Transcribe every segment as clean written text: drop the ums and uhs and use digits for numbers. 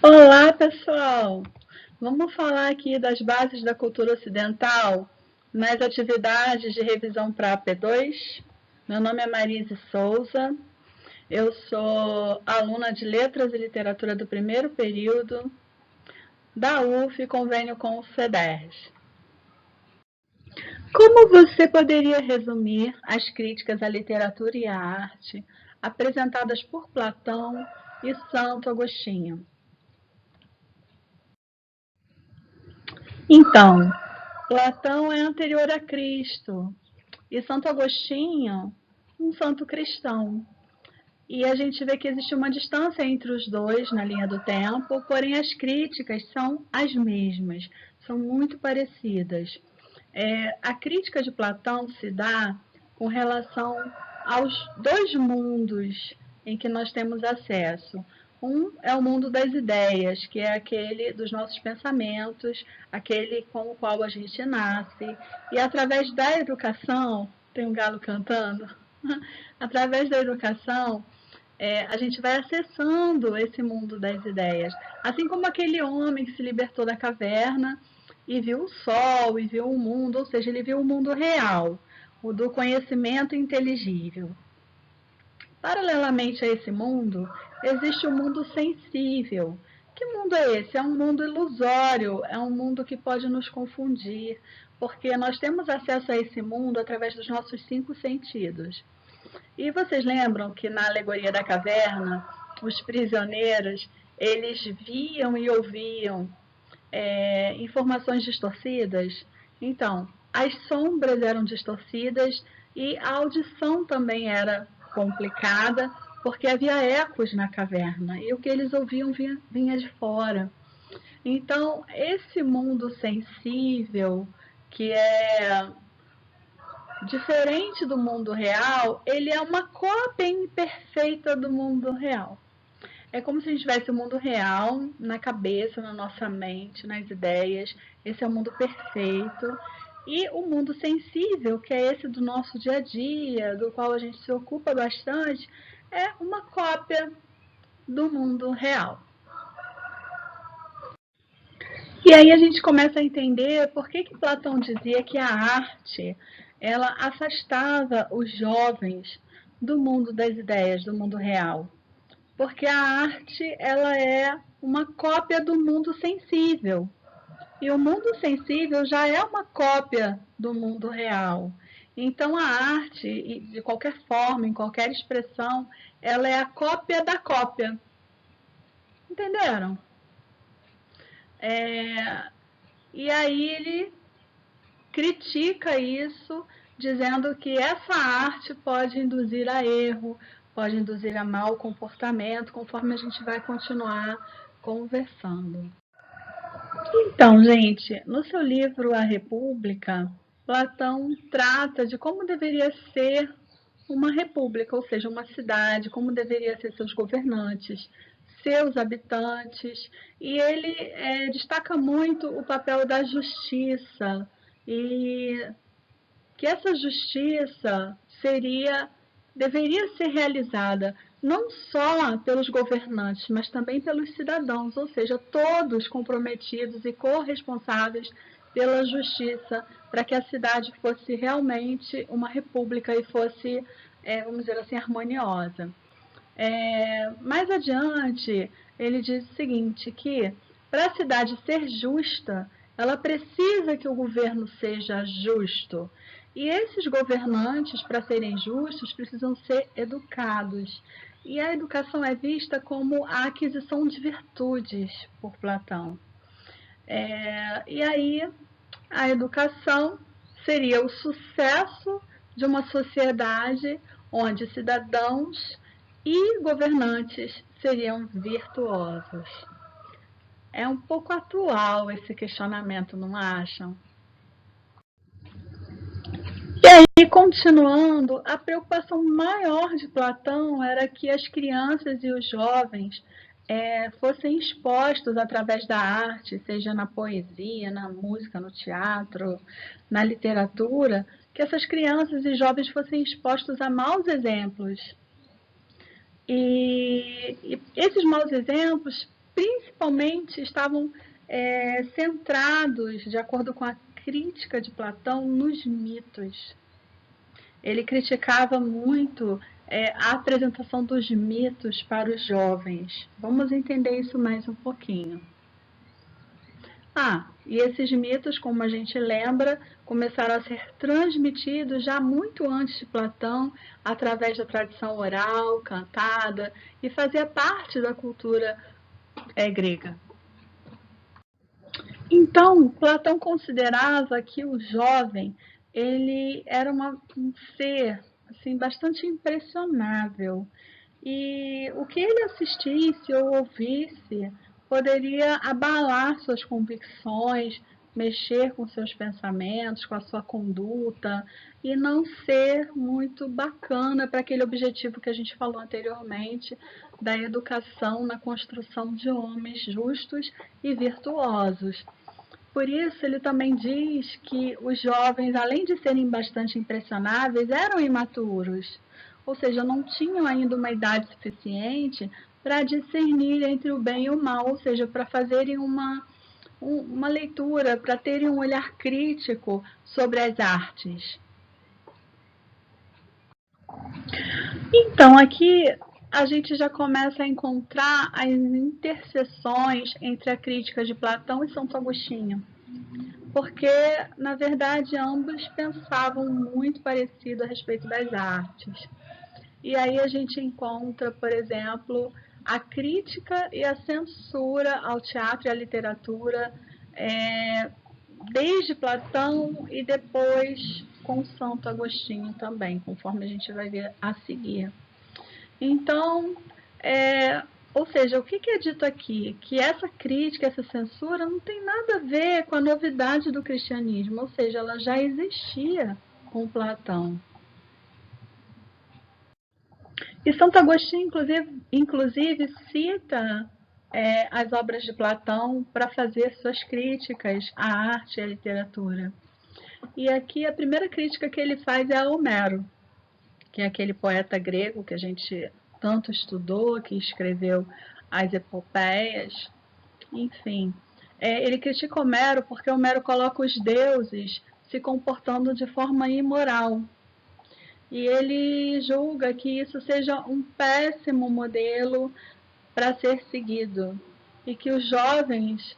Olá, pessoal! Vamos falar aqui das bases da cultura ocidental nas atividades de revisão para AP2. Meu nome é Marise Souza, eu sou aluna de Letras e Literatura do primeiro período da UF, convênio com o CEDERJ. Como você poderia resumir as críticas à literatura e à arte apresentadas por Platão e Santo Agostinho? Então, Platão é anterior a Cristo e Santo Agostinho, um santo cristão. E a gente vê que existe uma distância entre os dois na linha do tempo, porém as críticas são as mesmas, são muito parecidas. A crítica de Platão se dá com relação aos dois mundos em que nós temos acesso. Um é o mundo das ideias, que é aquele dos nossos pensamentos, aquele com o qual a gente nasce. E através da educação, tem um galo cantando, através da educação, a gente vai acessando esse mundo das ideias. Assim como aquele homem que se libertou da caverna e viu o sol, e viu o mundo, ou seja, ele viu o mundo real, o do conhecimento inteligível. Paralelamente a esse mundo, existe o mundo sensível. Que mundo é esse? É um mundo ilusório, é um mundo que pode nos confundir, porque nós temos acesso a esse mundo através dos nossos 5 sentidos. E vocês lembram que na alegoria da caverna, os prisioneiros, eles viam e ouviam informações distorcidas? Então, as sombras eram distorcidas e a audição também era complicada, porque havia ecos na caverna e o que eles ouviam vinha de fora. Então, esse mundo sensível, que é diferente do mundo real, ele é uma cópia imperfeita do mundo real. É como se a gente tivesse o mundo real na cabeça, na nossa mente, nas ideias. Esse é o mundo perfeito. E o mundo sensível, que é esse do nosso dia a dia, do qual a gente se ocupa bastante, é uma cópia do mundo real. E aí a gente começa a entender por que Platão dizia que a arte ela afastava os jovens do mundo das ideias, do mundo real. Porque a arte ela é uma cópia do mundo sensível. E o mundo sensível já é uma cópia do mundo real. Então a arte, de qualquer forma, em qualquer expressão, ela é a cópia da cópia. Entenderam? E aí ele critica isso, dizendo que essa arte pode induzir a erro, pode induzir a mau comportamento, conforme a gente vai continuar conversando. Então, gente, no seu livro A República, Platão trata de como deveria ser uma república, ou seja, uma cidade, como deveria ser seus governantes, seus habitantes, e ele destaca muito o papel da justiça e que essa justiça deveria ser realizada não só pelos governantes, mas também pelos cidadãos, ou seja, todos comprometidos e corresponsáveis pela justiça, para que a cidade fosse realmente uma república e fosse, vamos dizer assim, harmoniosa. Mais adiante, ele diz o seguinte, que para a cidade ser justa, ela precisa que o governo seja justo. E esses governantes, para serem justos, precisam ser educados. E a educação é vista como a aquisição de virtudes por Platão. E aí, a educação seria o sucesso de uma sociedade onde cidadãos e governantes seriam virtuosos. É um pouco atual esse questionamento, não acham? E aí, continuando, a preocupação maior de Platão era que as crianças e os jovens fossem expostos através da arte, seja na poesia, na música, no teatro, na literatura, que essas crianças e jovens fossem expostos a maus exemplos. E esses maus exemplos principalmente estavam centrados, de acordo com a crítica de Platão, nos mitos. Ele criticava muito a apresentação dos mitos para os jovens. Vamos entender isso mais um pouquinho. E esses mitos, como a gente lembra, começaram a ser transmitidos já muito antes de Platão, através da tradição oral, cantada, e fazia parte da cultura grega. Então, Platão considerava que o jovem ele era um ser assim, bastante impressionável. E o que ele assistisse ou ouvisse poderia abalar suas convicções, mexer com seus pensamentos, com a sua conduta, e não ser muito bacana para aquele objetivo que a gente falou anteriormente, da educação na construção de homens justos e virtuosos. Por isso, ele também diz que os jovens, além de serem bastante impressionáveis, eram imaturos, ou seja, não tinham ainda uma idade suficiente para discernir entre o bem e o mal, ou seja, para fazerem uma leitura, para terem um olhar crítico sobre as artes. Então, aqui a gente já começa a encontrar as interseções entre a crítica de Platão e Santo Agostinho, porque, na verdade, ambos pensavam muito parecido a respeito das artes. E aí a gente encontra, por exemplo, a crítica e a censura ao teatro e à literatura, desde Platão e depois com Santo Agostinho também, conforme a gente vai ver a seguir. Então, ou seja, o que é dito aqui? Que essa crítica, essa censura não tem nada a ver com a novidade do cristianismo, ou seja, ela já existia com Platão. E Santo Agostinho, inclusive cita as obras de Platão para fazer suas críticas à arte e à literatura. E aqui a primeira crítica que ele faz é a Homero, que é aquele poeta grego que a gente tanto estudou, que escreveu as epopeias, enfim. Ele critica Homero porque Homero coloca os deuses se comportando de forma imoral. E ele julga que isso seja um péssimo modelo para ser seguido. E que os jovens,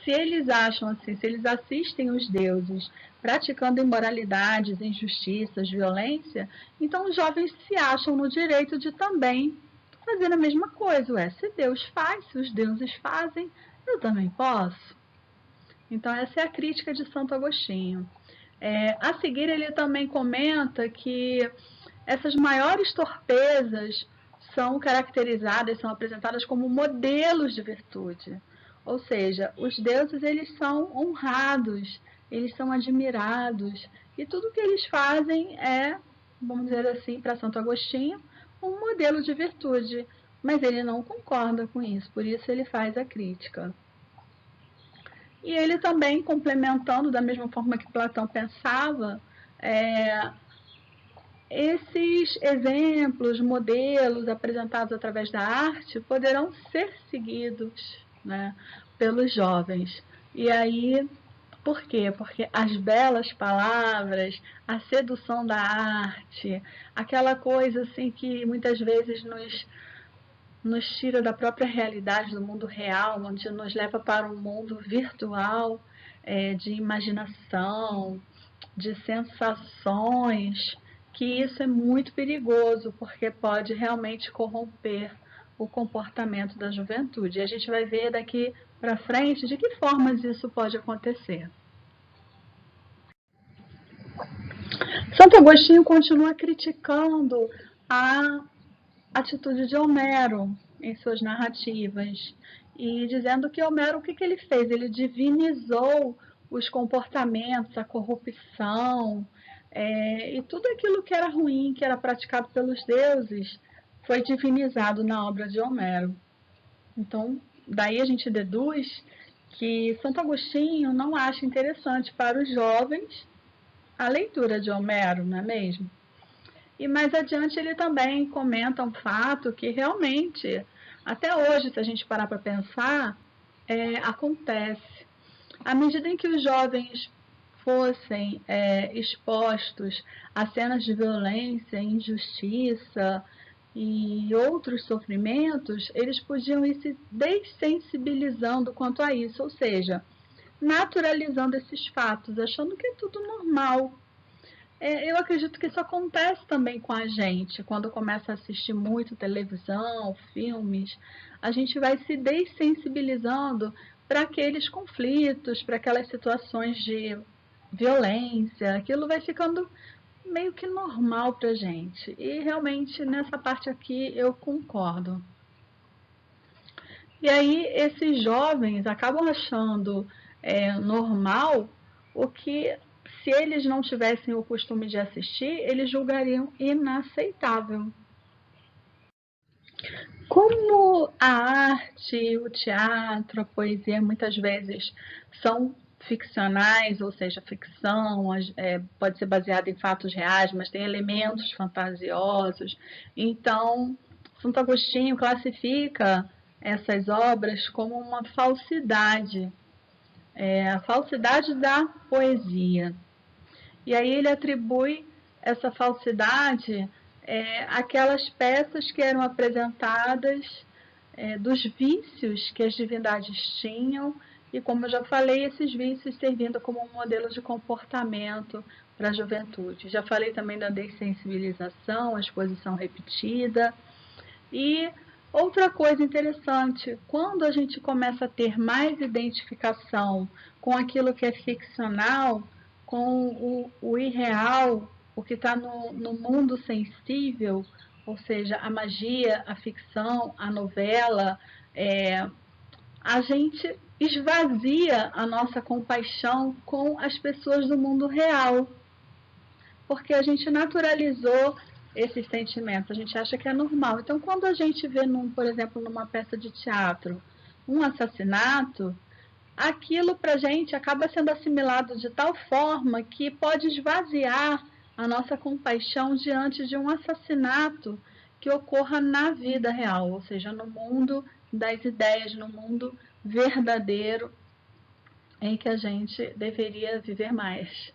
se eles acham assim, se eles assistem os deuses praticando imoralidades, injustiças, violência, então os jovens se acham no direito de também fazer a mesma coisa. Se Deus faz, se os deuses fazem, eu também posso. Então essa é a crítica de Santo Agostinho. A seguir, ele também comenta que essas maiores torpezas são caracterizadas, são apresentadas como modelos de virtude. Ou seja, os deuses eles são honrados, eles são admirados, e tudo que eles fazem é, vamos dizer assim, para Santo Agostinho, um modelo de virtude. Mas ele não concorda com isso, por isso ele faz a crítica. E ele também, complementando da mesma forma que Platão pensava, esses exemplos, modelos apresentados através da arte poderão ser seguidos, né, pelos jovens. E aí, por quê? Porque as belas palavras, a sedução da arte, aquela coisa assim que muitas vezes nos tira da própria realidade, do mundo real, onde nos leva para um mundo virtual, de imaginação, de sensações, que isso é muito perigoso, porque pode realmente corromper o comportamento da juventude. E a gente vai ver daqui para frente de que formas isso pode acontecer. Santo Agostinho continua criticando a atitude de Homero em suas narrativas e dizendo que Homero, o que ele fez? Ele divinizou os comportamentos, a corrupção e tudo aquilo que era ruim, que era praticado pelos deuses, foi divinizado na obra de Homero. Então, daí a gente deduz que Santo Agostinho não acha interessante para os jovens a leitura de Homero, não é mesmo? E mais adiante ele também comenta um fato que realmente Até hoje, se a gente parar para pensar, acontece. À medida em que os jovens fossem expostos a cenas de violência, injustiça e outros sofrimentos, eles podiam ir se dessensibilizando quanto a isso, ou seja, naturalizando esses fatos, achando que é tudo normal. Eu acredito que isso acontece também com a gente, quando começa a assistir muito televisão, filmes, a gente vai se dessensibilizando para aqueles conflitos, para aquelas situações de violência, aquilo vai ficando meio que normal para a gente. E realmente nessa parte aqui eu concordo. E aí esses jovens acabam achando normal o que, se eles não tivessem o costume de assistir, eles julgariam inaceitável. Como a arte, o teatro, a poesia muitas vezes são ficcionais, ou seja, ficção, pode ser baseada em fatos reais, mas tem elementos fantasiosos. Então, Santo Agostinho classifica essas obras como uma falsidade, a falsidade da poesia. E aí ele atribui essa falsidade àquelas peças que eram apresentadas dos vícios que as divindades tinham e, como eu já falei, esses vícios servindo como um modelo de comportamento para a juventude. Já falei também da dessensibilização, a exposição repetida. E outra coisa interessante, quando a gente começa a ter mais identificação com aquilo que é ficcional, com o irreal, o que está no mundo sensível, ou seja, a magia, a ficção, a novela, a gente esvazia a nossa compaixão com as pessoas do mundo real, porque a gente naturalizou esses sentimentos, a gente acha que é normal. Então, quando a gente vê, por exemplo, numa peça de teatro, um assassinato, aquilo para a gente acaba sendo assimilado de tal forma que pode esvaziar a nossa compaixão diante de um assassinato que ocorra na vida real, ou seja, no mundo das ideias, no mundo verdadeiro em que a gente deveria viver mais.